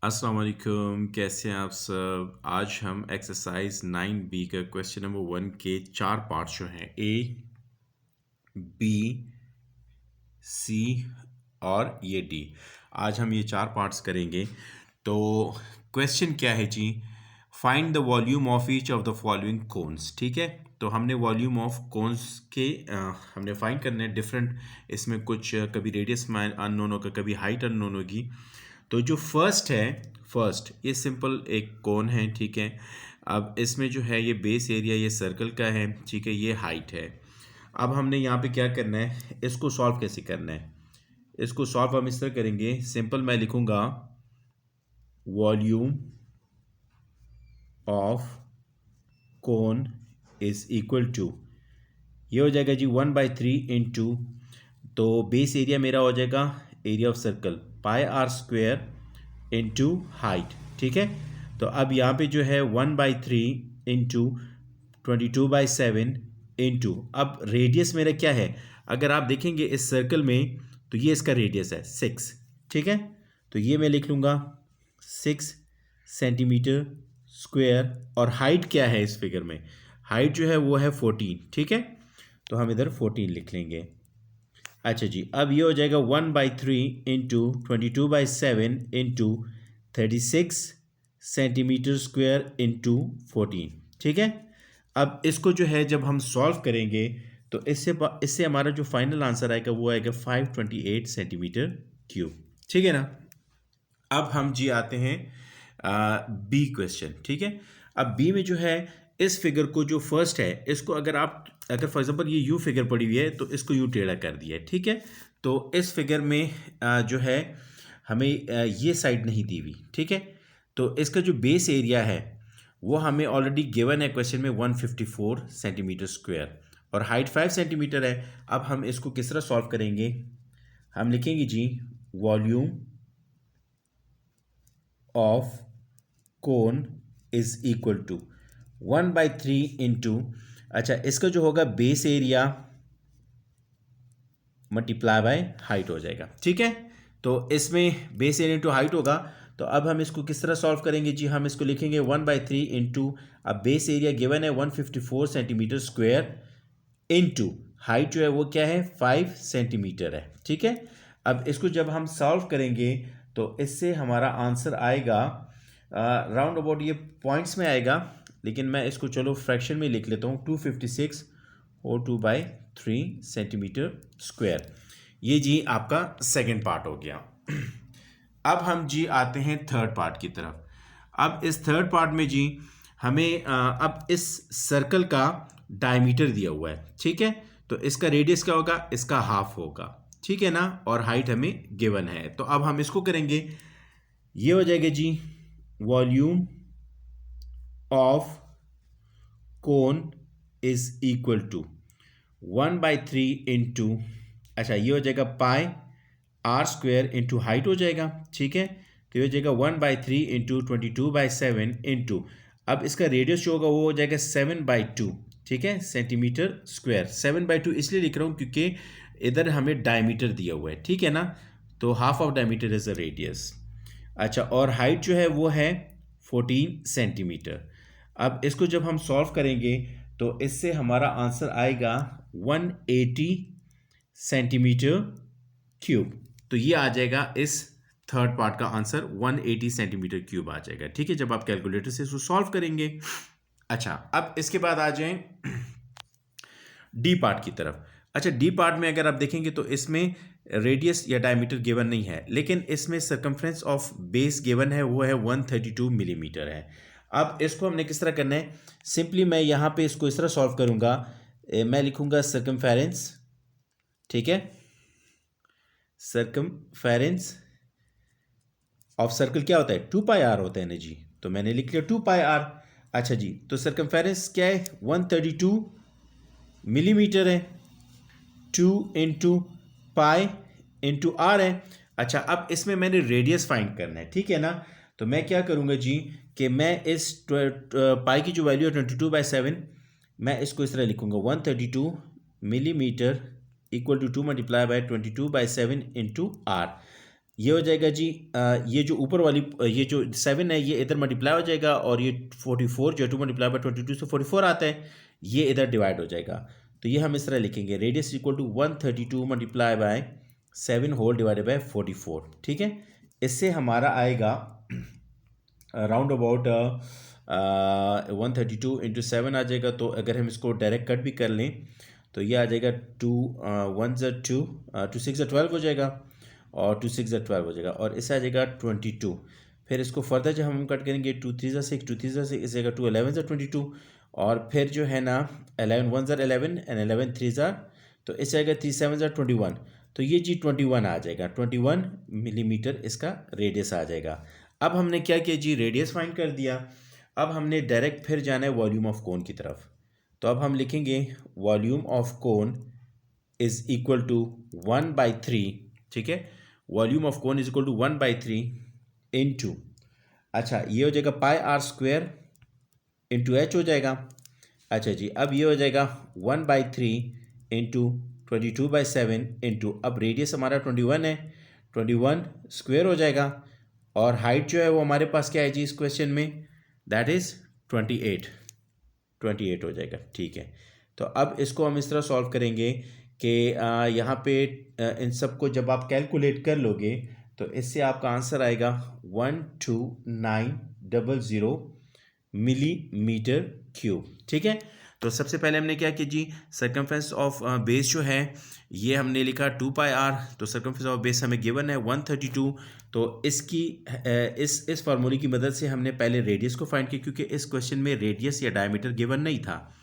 अस्सलाम वालेकुम, कैसे हैं आप सब। आज हम एक्सरसाइज 9B का क्वेश्चन नंबर 1 के 4 पार्ट्स जो हैं ए, बी, सी और ये डी, आज हम ये 4 पार्ट्स करेंगे। तो क्वेश्चन क्या है जी, find the volume of each of the following cones. ठीक है, तो हमने वॉल्यूम ऑफ कोन्स के हमने फाइंड करने हैं डिफरेंट। इसमें कुछ कभी रेडियस में अननोन होगा, कभी हाइट अननोन होगी। तो जो फर्स्ट है, फर्स्ट ये सिंपल एक कोन है। ठीक है, अब इसमें जो है ये बेस एरिया ये सर्कल का है। ठीक है, ये हाइट है। अब हमने यहाँ पे क्या करना है, इसको सॉल्व कैसे करना है। इसको सॉल्व हम इस तरह करेंगे, सिंपल मैं लिखूंगा volume of cone is equal to, ये हो जाएगा जी 1/3 इंटू, तो बेस एरिया मेरा हो जाएगा area of circle pi are square into height. ठीक है, तो अब यहाँ पे जो है 1/3 इंटू 22/7 इंटू, अब रेडियस मेरा क्या है, अगर आप देखेंगे इस सर्कल में तो ये इसका रेडियस है 6। ठीक है, तो ये मैं लिख लूँगा 6 सेंटीमीटर स्क्वायर। और हाइट क्या है इस फिगर में, हाइट जो है वो है 14। ठीक है, तो हम इधर 14 लिख लेंगे। अच्छा जी, अब ये हो जाएगा 1/3 into 22/7 into 36 centimetre square into 14। ठीक है, अब इसको जो है जब हम सॉल्व करेंगे तो इससे हमारा जो फाइनल आंसर आएगा वो आएगा 528 सेंटीमीटर क्यूब। ठीक है ना। अब हम जी आते हैं बी क्वेश्चन। ठीक है, अब बी में जो है इस फिगर को जो फर्स्ट है इसको अगर फॉर एग्जांपल ये यू फिगर पड़ी हुई है तो इसको यू टेढ़ा कर दिया है। ठीक है, तो इस फिगर में जो है हमें ये साइड नहीं दी हुई। ठीक है, तो इसका जो बेस एरिया है वो हमें ऑलरेडी गिवन है क्वेश्चन में 154 सेंटीमीटर स्क्वायर और हाइट 5 सेंटीमीटर है। अब हम इसको किस तरह सॉल्व करेंगे, हम लिखेंगे जी volume of cone is equal to 1/3 into, अच्छा इसका जो होगा base area multiply by height हो जाएगा। ठीक है, तो इसमें बेस एरिया इंटू हाइट होगा। तो अब हम इसको किस तरह सॉल्व करेंगे जी, हम इसको लिखेंगे 1/3 इंटू, अब बेस एरिया गिवन है 154 सेंटीमीटर स्क्वायर इंटू हाइट जो है वो क्या है 5 सेंटीमीटर है। ठीक है, अब इसको जब हम सॉल्व करेंगे तो इससे हमारा आंसर आएगा राउंड अबाउट, ये पॉइंट्स में आएगा लेकिन मैं इसको चलो फ्रैक्शन में लिख लेता हूँ, 256 और 2/3 सेंटीमीटर स्क्वायर। ये जी आपका सेकंड पार्ट हो गया। अब हम जी आते हैं थर्ड पार्ट की तरफ। अब इस थर्ड पार्ट में जी हमें अब इस सर्कल का डायमीटर दिया हुआ है। ठीक है, तो इसका रेडियस क्या होगा, इसका हाफ होगा। ठीक है ना, और हाइट हमें गिवन है। तो अब हम इसको करेंगे, ये हो जाएगा जी volume of cone is equal to 1/3 into, अच्छा ये हो जाएगा pi are square into height हो जाएगा। ठीक है, तो ये हो जाएगा 1/3 इंटू 22/7 इंटू, अब इसका रेडियस जो होगा वो हो जाएगा 7/2। ठीक है, सेंटीमीटर स्क्वायर। 7/2 इसलिए लिख रहा हूँ क्योंकि इधर हमें डायमीटर दिया हुआ है। ठीक है ना, तो half of diameter is the radius. अच्छा, और हाइट जो है वो है 14 सेंटीमीटर। अब इसको जब हम सॉल्व करेंगे तो इससे हमारा आंसर आएगा 180 सेंटीमीटर क्यूब। तो ये आ जाएगा इस थर्ड पार्ट का आंसर, 180 सेंटीमीटर क्यूब आ जाएगा। ठीक है, जब आप कैलकुलेटर से इसको सॉल्व करेंगे। अच्छा, अब इसके बाद आ जाएं डी पार्ट की तरफ। अच्छा, डी पार्ट में अगर आप देखेंगे तो इसमें रेडियस या डायमीटर गिवन नहीं है, लेकिन इसमें सर्कमफ्रेंस ऑफ बेस गिवन है, वो है 132 मिलीमीटर है। अब इसको हमने किस तरह करना है, सिंपली मैं यहाँ पे इसको इस तरह सॉल्व करूँगा, मैं लिखूँगा सर्कमफेरेंस। ठीक है, सर्कमफेरेंस ऑफ सर्कल क्या होता है, 2πr होता है ना जी, तो मैंने लिख लिया 2πr। अच्छा जी, तो सर्कमफेरेंस क्या है 132 मिलीमीटर है, 2 इंटू पाई इंटू आर है। अच्छा, अब इसमें मैंने रेडियस फाइंड करना है। ठीक है ना, तो मैं क्या करूँगा जी कि मैं इस पाई की जो वैल्यू है 22/7, मैं इसको इस तरह लिखूँगा 132 millimetre equal to 2 multiply by 22/7 into r. ये हो जाएगा जी ये जो ऊपर वाली ये जो 7 है ये इधर मल्टीप्लाई हो जाएगा और ये 44 जो 2 मल्टीप्लाई बाय 22 से 44 आता है ये इधर डिवाइड हो जाएगा। तो ये हम इस तरह लिखेंगे radius equal to 132 multiply by 7 whole divided by 44। ठीक है, इससे हमारा आएगा अराउंड अबाउट 132 इंटू 7 आ जाएगा। तो अगर हम इसको डायरेक्ट कट भी कर लें तो ये आ जाएगा 2 1 ज़ा 2 2 6 ज़ा 12 हो जाएगा और 2 6 ज़ा 12 हो जाएगा और इससे आ जाएगा 22। फिर इसको फर्दर जब हम कट करेंगे 2 3 ज़ा 6 2 3 ज़ा 6 इस जाएगा 2 11 ज़ा 22 और फिर जो है ना 11 1 ज़ा 11 एंड 11 3 ज़ा तो इस आएगा 3 7 ज़ा 21। तो ये जी 21 आ जाएगा, 21 मिलीमीटर इसका रेडियस आ जाएगा। अब हमने क्या किया जी, रेडियस फाइंड कर दिया। अब हमने डायरेक्ट फिर जाना है वॉल्यूम ऑफ कोन की तरफ। तो अब हम लिखेंगे volume of cone is equal to 1/3। ठीक है, volume of cone is equal to 1/3 into, अच्छा ये हो जाएगा pi are square into h हो जाएगा। अच्छा जी, अब ये हो जाएगा 1/3 इंटू 22/7 इंटू, अब रेडियस हमारा 21 है, 21 स्क्वेयर हो जाएगा और हाइट जो है वो हमारे पास क्या है जी इस क्वेश्चन में, दैट इज़ 28 हो जाएगा। ठीक है, तो अब इसको हम इस तरह सॉल्व करेंगे कि यहाँ पे इन सब को जब आप कैलकुलेट कर लोगे तो इससे आपका आंसर आएगा 12900 मिलीमीटर क्यूब। ठीक है, तो सबसे पहले हमने क्या किया जी, सर्कमफ्रेंस ऑफ बेस जो है ये हमने लिखा 2 पाई आर। तो सर्कमफ्रेंस ऑफ बेस हमें गिवन है 132। तो इसकी इस फार्मूले की मदद से हमने पहले रेडियस को फाइंड किया, क्योंकि इस क्वेश्चन में रेडियस या डायमीटर गिवन नहीं था।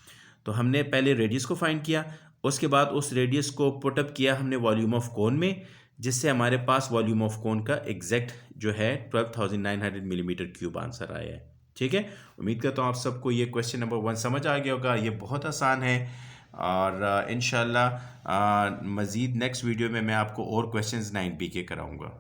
तो हमने पहले रेडियस को फाइंड किया, उसके बाद उस रेडियस को पुटअप किया हमने वॉल्यूम ऑफ कोन में, जिससे हमारे पास वॉल्यूम ऑफ कोन का एग्जैक्ट जो है 12,900 मिलीमीटर क्यूब आंसर आया है। ठीक है, उम्मीद करता हूँ आप सबको ये क्वेश्चन नंबर 1 समझ आ गया होगा। ये बहुत आसान है और इंशाल्लाह मज़ीद नेक्स्ट वीडियो में मैं आपको और क्वेश्चंस 9B के कराऊंगा।